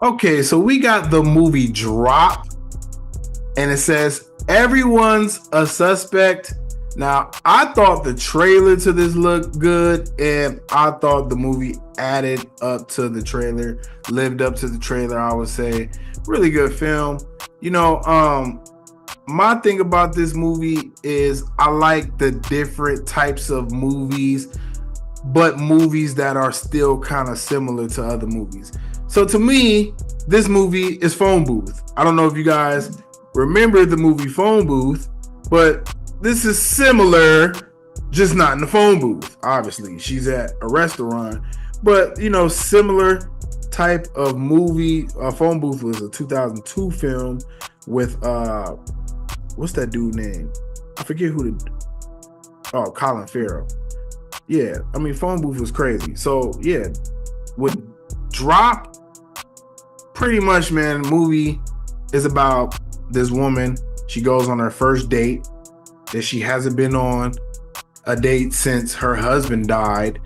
Okay, so we got the movie Drop, and it says everyone's a suspect. Now, I thought the trailer to this looked good, and I thought the movie added up to the trailer, lived up to the trailer, I would say. Really good film. You know, my thing about this movie is I like the different types of movies, but movies that are still kind of similar to other movies. So to me, this movie is Phone Booth. I don't know if you guys remember the movie Phone Booth, but this is similar, just not in the phone booth. Obviously, she's at a restaurant, but similar type of movie. Phone Booth was a 2002 film with what's that dude name? I forget who the Colin Farrell. Yeah, I mean, Phone Booth was crazy. So yeah, with Drop, pretty much, man, the movie is about this woman. She goes on her first date that she hasn't been on a date since her husband died.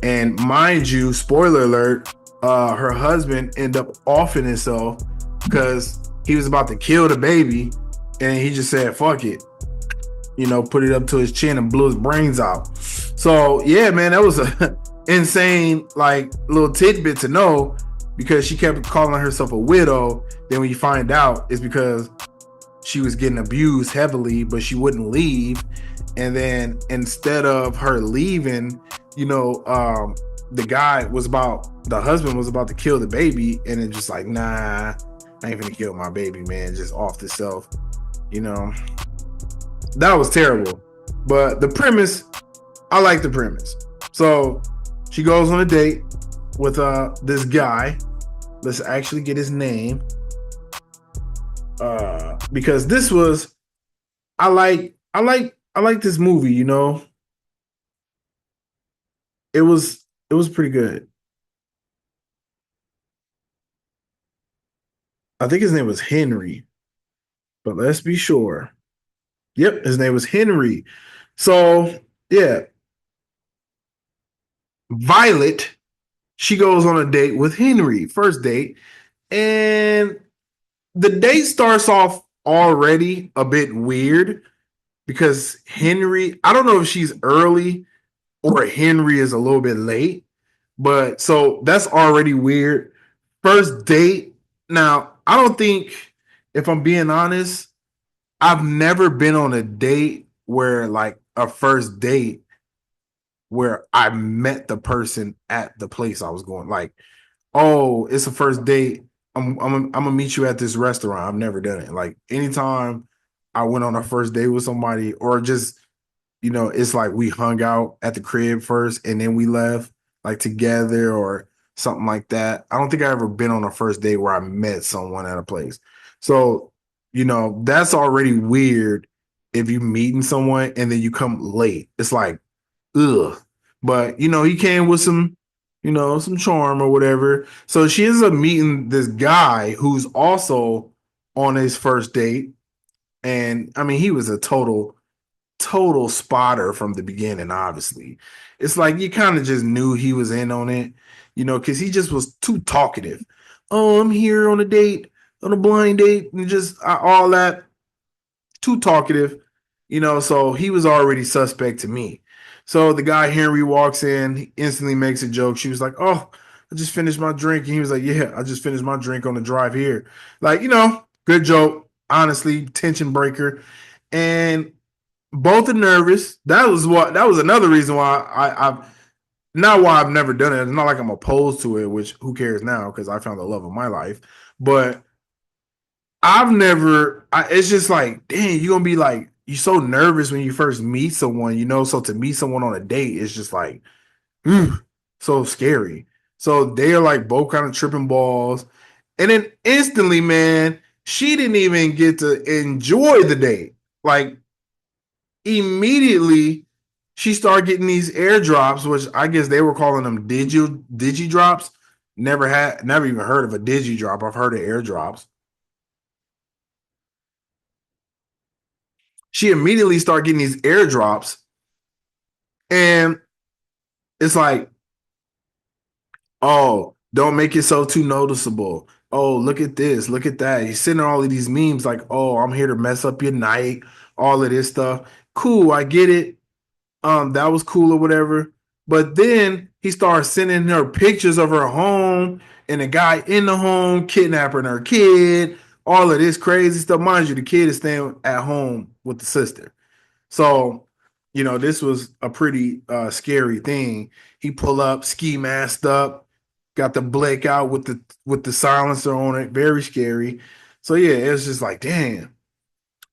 And mind you, spoiler alert, her husband ended up offing himself because he was about to kill the baby, and he just said, fuck it. Put it up to his chin and blew his brains out. So yeah, man, that was a insane like little tidbit to know, because she kept calling herself a widow. Then when you find out, it's because she was getting abused heavily, but she wouldn't leave. And then instead of her leaving, the husband was about to kill the baby, and it just like, nah, I ain't gonna kill my baby, man. Just off the self, that was terrible. But the premise, I like the premise. So she goes on a date with this guy. Let's actually get his name. Because this was, I like this movie, It was pretty good. I think his name was Henry, but let's be sure. Yep, his name was Henry. So yeah, Violet, she goes on a date with Henry, first date, and the date starts off already a bit weird because Henry, I don't know if she's early or Henry is a little bit late, but so that's already weird. First date. Now, I don't think, if I'm being honest, I've never been on a date where like a first date where I met the person at the place I was going. Like, oh, it's a first date. I'm gonna meet you at this restaurant. I've never done it. Like anytime I went on a first date with somebody, or just it's like we hung out at the crib first and then we left like together or something like that. I don't think I ever been on a first date where I met someone at a place. So that's already weird if you meeting someone and then you come late. It's like, ugh. But he came with some charm or whatever. So she ends up meeting this guy who's also on his first date. And I mean, he was a total spotter from the beginning, obviously. It's like you kind of just knew he was in on it, because he just was too talkative. Oh, I'm here on a date, on a blind date, and just all that, too talkative, so he was already suspect to me. So the guy Henry walks in, he instantly makes a joke. She was like, oh, I just finished my drink. And he was like, yeah, I just finished my drink on the drive here. Like, good joke, honestly, tension breaker. And both are nervous. That was another reason why I've not why I've never done it. It's not like I'm opposed to it, which who cares now because I found the love of my life. But I've never. It's just like, dang, you're gonna be like, you're so nervous when you first meet someone, So to meet someone on a date is just like, so scary. So they are like both kind of tripping balls, and then instantly, man, she didn't even get to enjoy the date. Like immediately, she started getting these airdrops, which I guess they were calling them digi drops. Never even heard of a digi drop. I've heard of airdrops. She immediately started getting these airdrops, and it's like, oh, don't make yourself too noticeable. Oh, look at this, look at that. He's sending all of these memes like, oh, I'm here to mess up your night, all of this stuff. Cool, I get it. That was cool or whatever. But then he started sending her pictures of her home and the guy in the home kidnapping her kid, all of this crazy stuff. Mind you, the kid is staying at home with the sister. So, this was a pretty scary thing. He pull up, ski masked up, got the Blake out with the silencer on it, very scary. So yeah, it was just like, damn.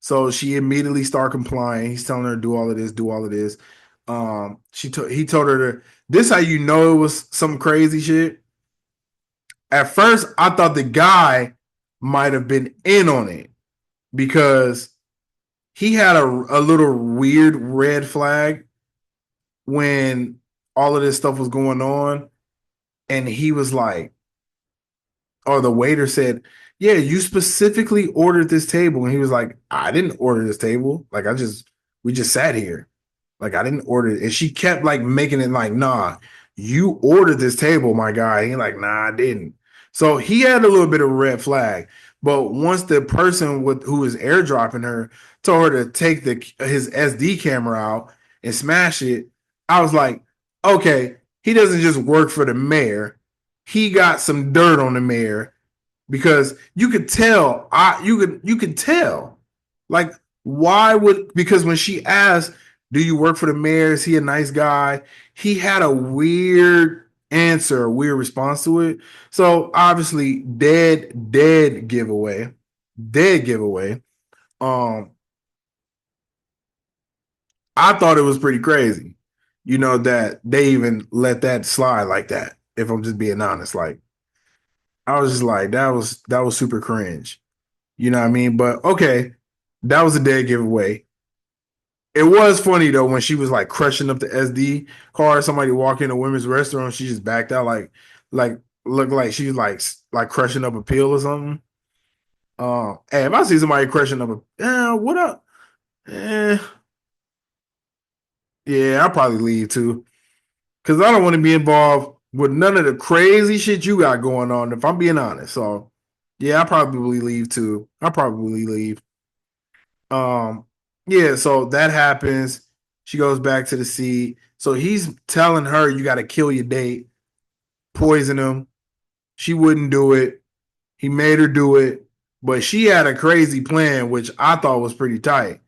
So she immediately started complying. He's telling her to do all of this, do all of this. He told her to this how you know it was some crazy shit. At first, I thought the guy might have been in on it because he had a little weird red flag when all of this stuff was going on. And he was like, or the waiter said, yeah, you specifically ordered this table. And he was like, I didn't order this table. Like, we just sat here. Like, I didn't order it. And she kept like making it like, nah, you ordered this table, my guy. He like, nah, I didn't. So he had a little bit of a red flag. But once the person who was airdropping her told her to take his SD camera out and smash it, I was like, okay, he doesn't just work for the mayor. He got some dirt on the mayor because you could tell. You could tell. Like, why would because when she asked, "Do you work for the mayor? Is he a nice guy?" He had a weird answer, a weird response to it. So obviously, dead giveaway, dead giveaway. Um, I thought it was pretty crazy, that they even let that slide like that. If I'm just being honest, like I was just like, that was super cringe. You know what I mean? But okay, that was a dead giveaway. It was funny though when she was like crushing up the SD card. Somebody walked in a women's restaurant, she just backed out like looked like she was like crushing up a pill or something. Hey, if I see somebody crushing up what up? Eh, yeah, I'll probably leave too. Cause I don't want to be involved with none of the crazy shit you got going on, if I'm being honest. So yeah, I'll probably leave too. I'll probably leave. Um, yeah, so that happens. She goes back to the sea. So he's telling her you got to kill your date, poison him. She wouldn't do it. He made her do it, but she had a crazy plan, which I thought was pretty tight.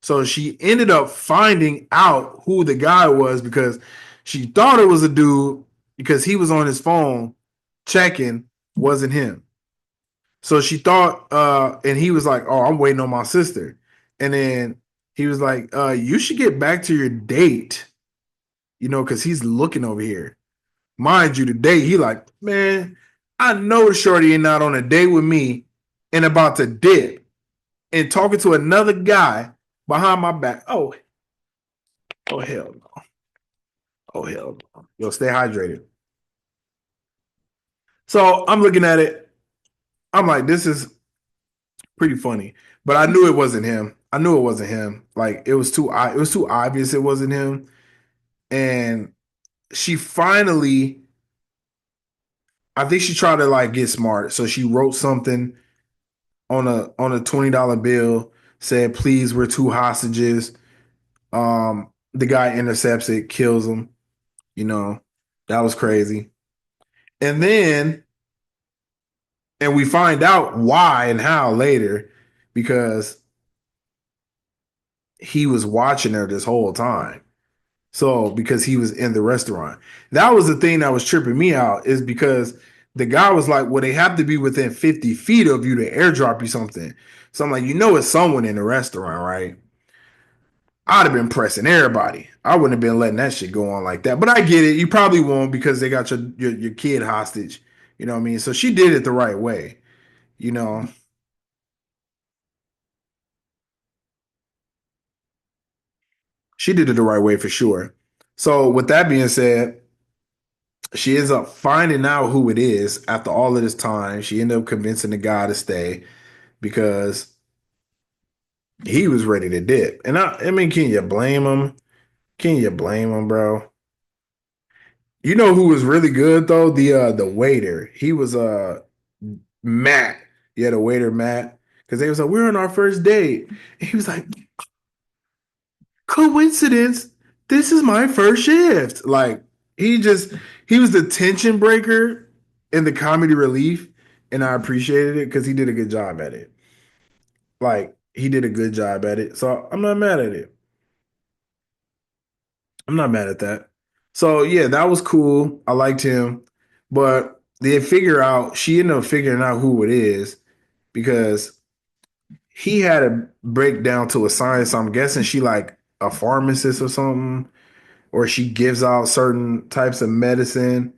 So she ended up finding out who the guy was because she thought it was a dude because he was on his phone checking, wasn't him. So she thought, and he was like, "Oh, I'm waiting on my sister." And then he was like, "You should get back to your date, because he's looking over here." Mind you, the date, he like, "Man, I know the shorty ain't not on a date with me and about to dip and talking to another guy behind my back." Oh hell no. Oh hell no. Yo, stay hydrated. So I'm looking at it. I'm like, this is pretty funny. But I knew it wasn't him. I knew it wasn't him. Like it was too obvious it wasn't him. And she finally, I think she tried to like get smart. So she wrote something on a $20 bill, said, "Please, we're two hostages." The guy intercepts it, kills him. You know, that was crazy. And then and we find out why and how later because he was watching her this whole time. So because he was in the restaurant, that was the thing that was tripping me out is because the guy was like, "Well, they have to be within 50 feet of you to airdrop you something." So I'm like, it's someone in the restaurant, right? I'd have been pressing everybody. I wouldn't have been letting that shit go on like that. But I get it. You probably won't because they got your kid hostage. You know what I mean? So she did it the right way. You know, she did it the right way for sure. So with that being said, she ends up finding out who it is after all of this time. She ended up convincing the guy to stay because he was ready to dip. And I mean, can you blame him? Can you blame him, bro? You know who was really good though? The waiter. He was Matt. Yeah, the waiter Matt. Because they was like, we're on our first date. And he was like, coincidence. This is my first shift. Like he just he was the tension breaker and the comedy relief, and I appreciated it because he did a good job at it. Like he did a good job at it, so I'm not mad at it. I'm not mad at that. So yeah, that was cool. I liked him, but they figure out she ended up figuring out who it is because he had to break down to a science. So I'm guessing she like a pharmacist or something, or she gives out certain types of medicine,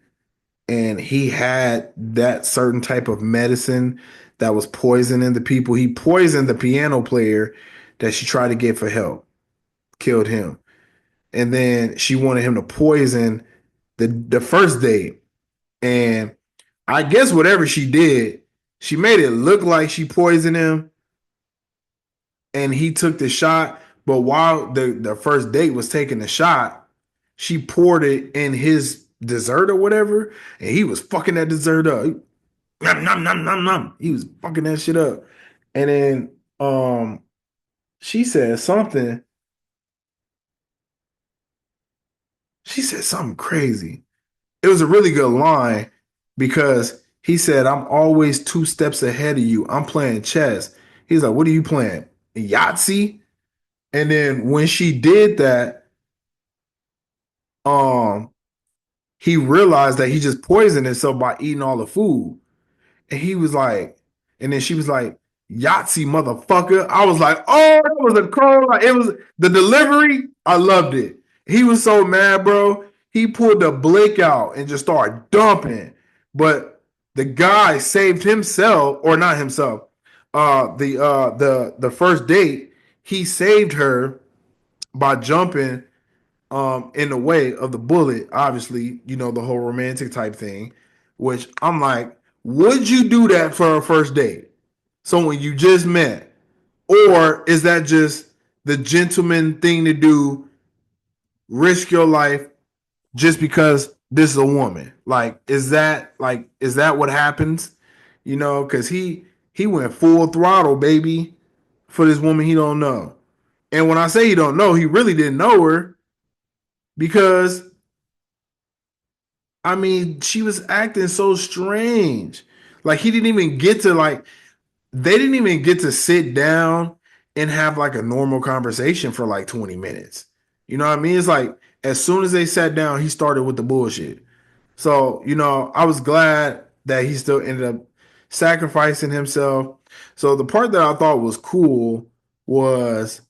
and he had that certain type of medicine that was poisoning the people. He poisoned the piano player that she tried to get for help, killed him. And then she wanted him to poison the first date. And I guess whatever she did, she made it look like she poisoned him and he took the shot. But while the first date was taking the shot, she poured it in his dessert or whatever, and he was fucking that dessert up. Nom, nom, nom, nom, nom. He was fucking that shit up. And then she said something. She said something crazy. It was a really good line because he said, I'm always two steps ahead of you. I'm playing chess. He's like, what are you playing? Yahtzee? And then when she did that, um, he realized that he just poisoned himself by eating all the food. And he was like, and then she was like, Yahtzee, motherfucker. I was like, oh, that was a call. Like, it was the delivery. I loved it. He was so mad, bro. He pulled the blick out and just started dumping. But the guy saved himself, or not himself. The first date, he saved her by jumping in the way of the bullet, obviously, you know, the whole romantic type thing, which I'm like, would you do that for a first date? Someone you just met? Or is that just the gentleman thing to do, risk your life just because this is a woman? Is that what happens? You know, because he went full throttle, baby, for this woman he don't know. And when I say he don't know, he really didn't know her because I mean, she was acting so strange. Like he didn't even get to like they didn't even get to sit down and have like a normal conversation for like 20 minutes. You know what I mean? It's like as soon as they sat down, he started with the bullshit. So, you know, I was glad that he still ended up sacrificing himself. So the part that I thought was cool was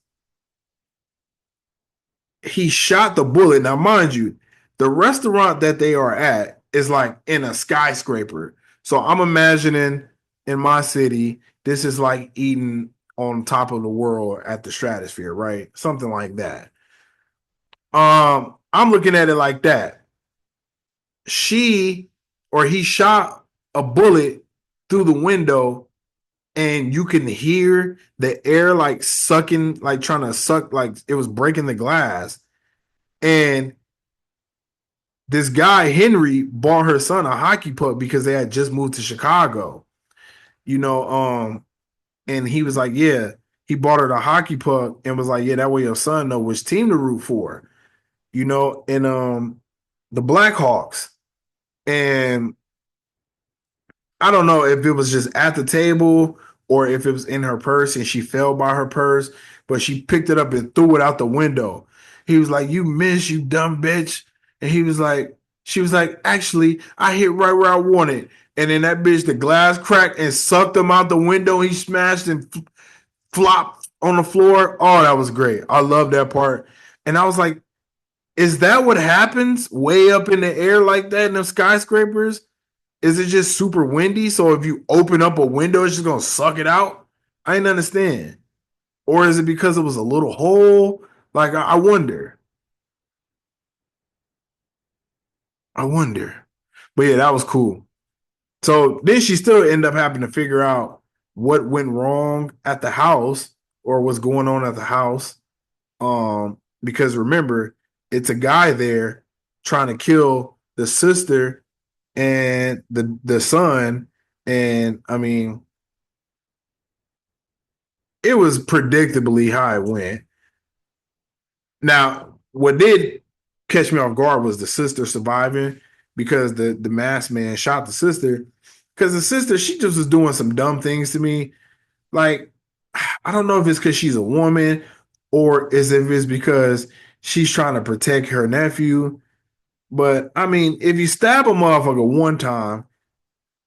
he shot the bullet. Now, mind you, the restaurant that they are at is like in a skyscraper. So I'm imagining in my city, this is like eating on top of the world at the stratosphere, right? Something like that. I'm looking at it like that. She or he shot a bullet through the window and you can hear the air like sucking, like trying to suck, like it was breaking the glass. And this guy Henry bought her son a hockey puck because they had just moved to Chicago. You know, and he was like, yeah, he bought her the hockey puck and was like, yeah, that way your son know which team to root for. You know, and the Blackhawks. And I don't know if it was just at the table or if it was in her purse and she fell by her purse, but she picked it up and threw it out the window. He was like, you miss, you dumb bitch. And he was like, she was like, actually, I hit right where I wanted. And then that bitch, the glass cracked and sucked him out the window. He smashed and flopped on the floor. Oh, that was great. I love that part. And I was like, is that what happens way up in the air like that in the skyscrapers? Is it just super windy? So if you open up a window, it's just gonna suck it out? I didn't understand. Or is it because it was a little hole? Like I wonder. I wonder. But yeah, that was cool. So then she still ended up having to figure out what went wrong at the house or what's going on at the house. Because remember, it's a guy there trying to kill the sister and the son, And I mean, it was predictably how it went. Now, what did catch me off guard was the sister surviving because the masked man shot the sister. Because the sister, she just was doing some dumb things to me. Like, I don't know if it's because she's a woman or is if it's because she's trying to protect her nephew. But I mean, if you stab a motherfucker one time,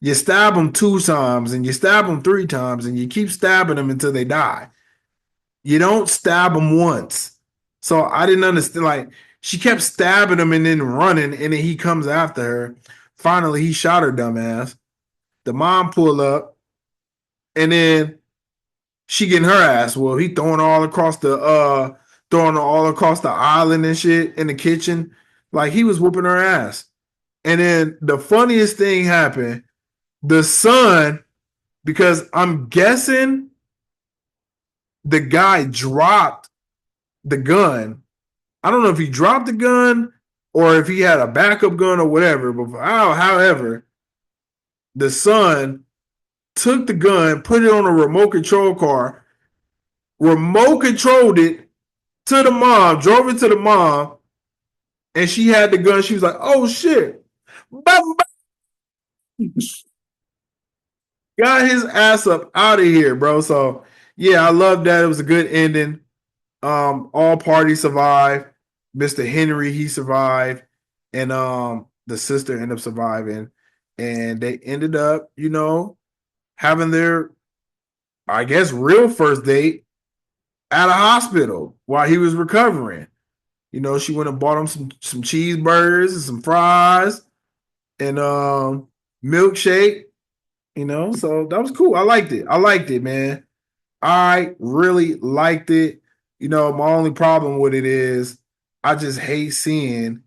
you stab them two times, and you stab them three times, and you keep stabbing them until they die. You don't stab them once. So I didn't understand. Like, she kept stabbing him and then running, and then he comes after her. Finally, he shot her dumbass. The mom pull up, and then she getting her ass. Well, he throwing her all across the island and shit in the kitchen. Like, he was whooping her ass. And then the funniest thing happened. The son, because I'm guessing the guy dropped the gun. I don't know if he dropped the gun or if he had a backup gun or whatever. But however, the son took the gun, put it on a remote control car, remote controlled it to the mom, drove it to the mom, and she had the gun. She was like, "Oh shit!" Got his ass up out of here, bro. So yeah, I love that. It was a good ending. All parties survived. Mr. Henry, he survived, and the sister ended up surviving, and they ended up, having their, I guess, real first date at a hospital while he was recovering. She went and bought him some cheeseburgers and some fries and milkshake. So that was cool. I liked it. I liked it, man. I really liked it. My only problem with it is I just hate seeing,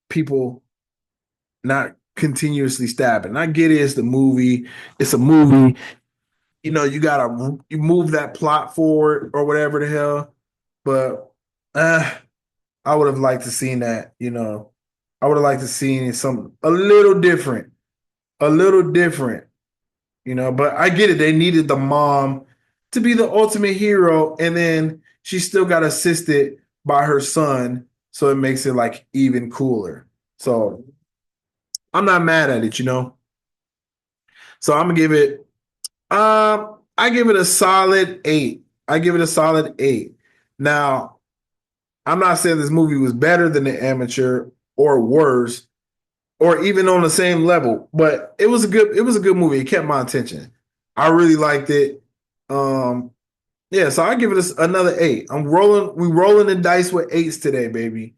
people not continuously stabbing. And I get it, it's the movie, it's a movie. You move that plot forward or whatever the hell. But I would have liked to seen that, I would have liked to seen something a little different. But I get it. They needed the mom to be the ultimate hero, and then she still got assisted by her son, so it makes it like even cooler. So I'm not mad at it. So I'm gonna give it I give it a solid 8. I give it a solid 8. Now, I'm not saying this movie was better than The Amateur or worse or even on the same level. But it was a good movie. It kept my attention. I really liked it. Yeah, so I give it another 8. We rolling the dice with eights today, baby.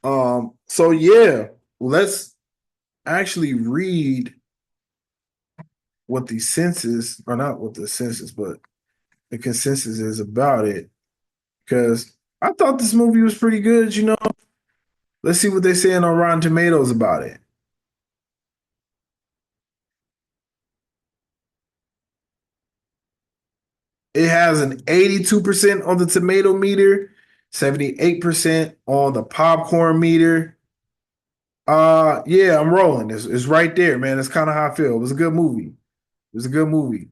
So yeah, let's actually read what the census, or not what the census, but the consensus is about it. Because I thought this movie was pretty good. Let's see what they're saying on Rotten Tomatoes about it. It has an 82% on the tomato meter, 78% on the popcorn meter. Yeah, I'm rolling. It's right there, man. That's kind of how I feel. It was a good movie. It was a good movie.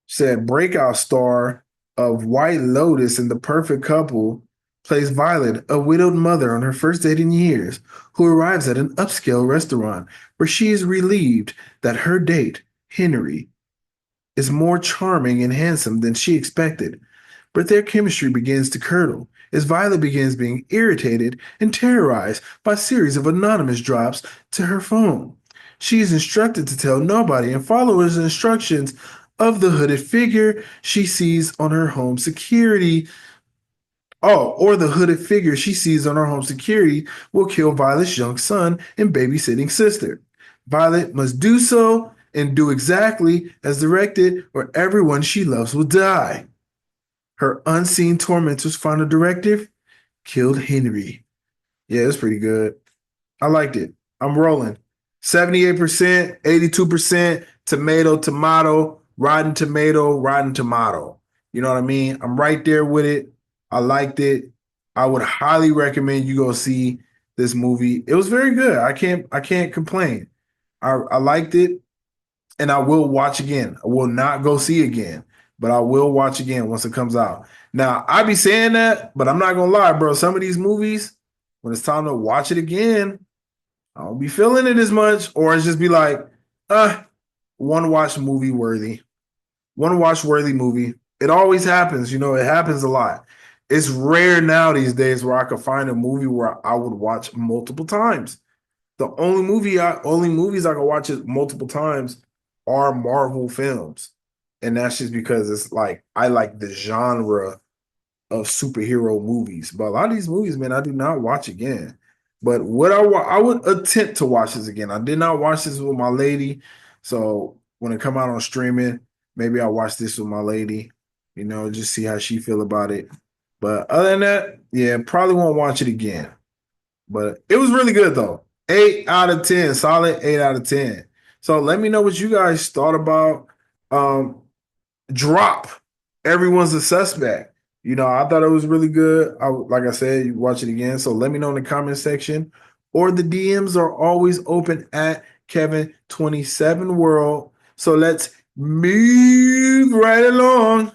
Said breakout star of White Lotus and The Perfect Couple plays Violet, a widowed mother on her first date in years, who arrives at an upscale restaurant where she is relieved that her date, Henry, is more charming and handsome than she expected. But their chemistry begins to curdle as Violet begins being irritated and terrorized by a series of anonymous drops to her phone. She is instructed to tell nobody and follow his instructions of the hooded figure she sees on her home security. Oh, or the hooded figure she sees on her home security will kill Violet's young son and babysitting sister. Violet must do so and do exactly as directed, or everyone she loves will die. Her unseen tormentor's final directive killed Henry. Yeah, it's pretty good. I liked it. I'm rolling. 78%, 82%, tomato, rotten tomato. You know what I mean? I'm right there with it. I liked it. I would highly recommend you go see this movie. It was very good. I can't complain. I liked it, and I will watch again. I will not go see again, but I will watch again once it comes out. Now, I be saying that, but I'm not gonna lie, bro. Some of these movies, when it's time to watch it again, I don't be feeling it as much, or it's just be like, uh, one watch movie worthy, one watch worthy movie. It always happens, it happens a lot. It's rare now these days where I could find a movie where I would watch multiple times. The only movies I can watch it multiple times are Marvel films. And that's just because it's like I like the genre of superhero movies. But a lot of these movies, man, I do not watch again. But what I would attempt to watch this again. I did not watch this with my lady, so when it come out on streaming, maybe I'll watch this with my lady. Just see how she feel about it. But other than that, yeah, probably won't watch it again. But it was really good though. 8 out of 10, solid 8 out of 10. So let me know what you guys thought about um Drop. Everyone's a suspect. I thought it was really good. Like I said, you watch it again. So let me know in the comment section, or the DMs are always open at Kevin27 World. So let's move right along.